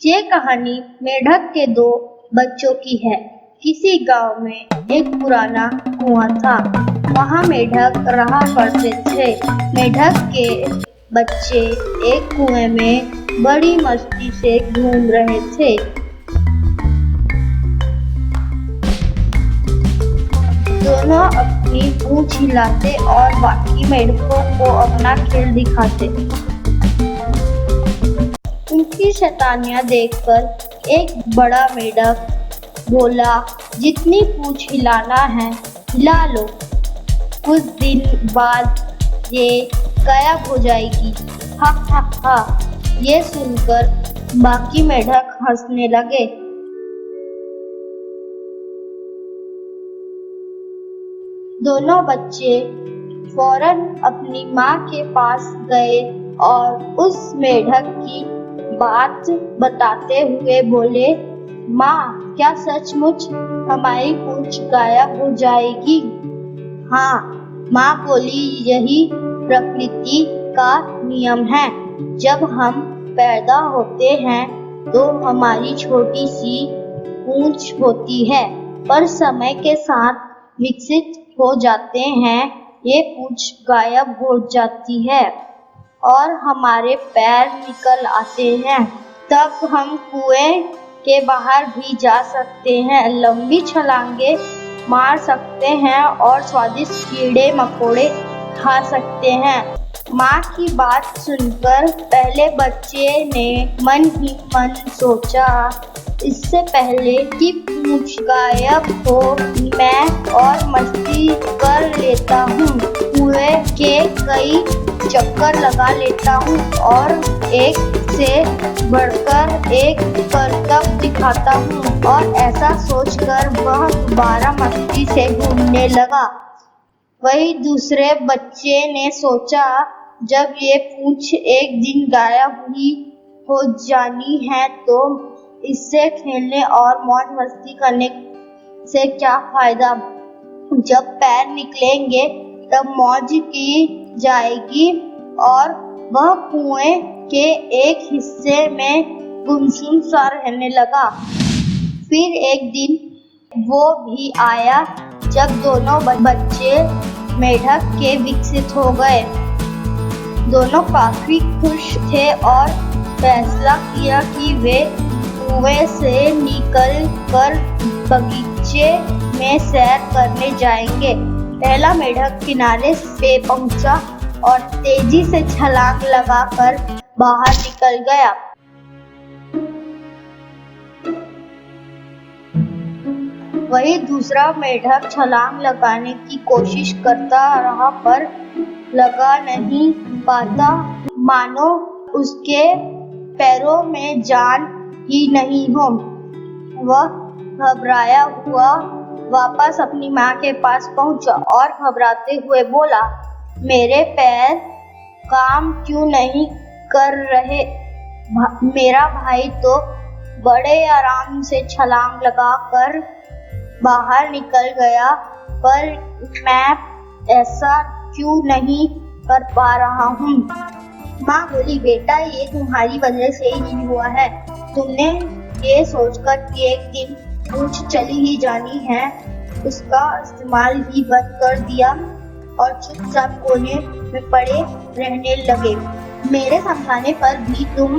ये कहानी मेढक के दो बच्चों की है। किसी गांव में एक पुराना कुआं था। वहाँ मेढक रहा करते थे। मेढक के बच्चे एक कुएं में बड़ी मस्ती से घूम रहे थे। दोनों अपनी पूंछ हिलाते और बाकी मेढकों को अपना खेल दिखाते। उनकी शैतानियां देखकर एक बड़ा मेढक बोला, जितनी पूंछ हिलाना है हिला लो, कुछ दिन बाद ये गायब हो जाएगी। हा हा हा। ये सुनकर बाकी मेढक हंसने लगे। दोनों बच्चे फौरन अपनी माँ के पास गए और उस मेढक की बात बताते हुए बोले, माँ, क्या सचमुच हमारी पूंछ गायब हो जाएगी? हाँ, माँ बोली, यही प्रकृति का नियम है। जब हम पैदा होते हैं तो हमारी छोटी सी पूंछ होती है, पर समय के साथ विकसित हो जाते हैं, ये पूंछ गायब हो जाती है और हमारे पैर निकल आते हैं। तब हम कुएं के बाहर भी जा सकते हैं, लंबी छलांगे मार सकते हैं और स्वादिष्ट कीड़े मकोड़े खा सकते हैं। माँ की बात सुनकर पहले बच्चे ने मन ही मन सोचा, इससे पहले कि पूंछ गायब हो, मैं और मस्ती कर लेता हूँ, कुएं के कई चक्कर लगा लेता हूँ और एक से बढ़कर एक करतब दिखाता हूँ। और ऐसा सोचकर वह दोबारा मस्ती से घूमने लगा। वही दूसरे बच्चे ने सोचा, जब ये पूंछ एक दिन गायब ही हो जानी है तो इससे खेलने और मौज मस्ती करने से क्या फायदा। जब पैर निकलेंगे तब मौज की जाएगी। और वह कुएं के एक हिस्से में गुमसुम सा रहने लगा। फिर एक दिन वो भी आया जब दोनों बच्चे मेढक के विकसित हो गए। दोनों काफी खुश थे और फैसला किया कि वे कुएं से निकल कर बगीचे में सैर करने जाएंगे। पहला मेढक किनारे पे पहुंचा और तेजी से छलांग लगाकर बाहर निकल गया। वही दूसरा मेढक छलांग लगाने की कोशिश करता रहा पर लगा नहीं पाता, मानो उसके पैरों में जान ही नहीं हो। वह घबराया हुआ वापस अपनी माँ के पास पहुंचा और घबराते हुए बोला, मेरे पैर काम क्यों नहीं कर रहे? मेरा भाई तो बड़े आराम से छलांग लगाकर बाहर निकल गया, पर मैं ऐसा क्यों नहीं कर पा रहा हूँ? माँ बोली, बेटा, ये तुम्हारी वजह से ही हुआ है। तुमने ये सोचकर कि एक दिन पूंछ चली ही जानी है, उसका इस्तेमाल ही बंद कर दिया और चुपचाप कोने में पड़े रहने लगे। मेरे समझाने पर भी तुम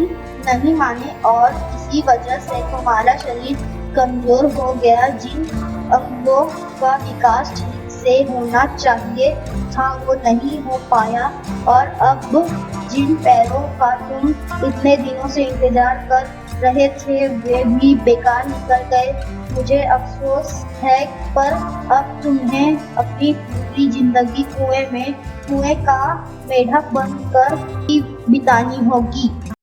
नहीं माने और इसी वजह से तुम्हारा शरीर कमजोर हो गया। जिन अंगों का विकास ठीक से होना चाहिए था वो नहीं हो पाया, और अब जिन पैरों का तुम इतने दिनों से इंतजार कर रहे थे वे भी बेकार निकल गए। मुझे अफसोस है, पर अब तुम्हें अपनी पूरी जिंदगी कुएं का मेढक बनकर ही बितानी होगी।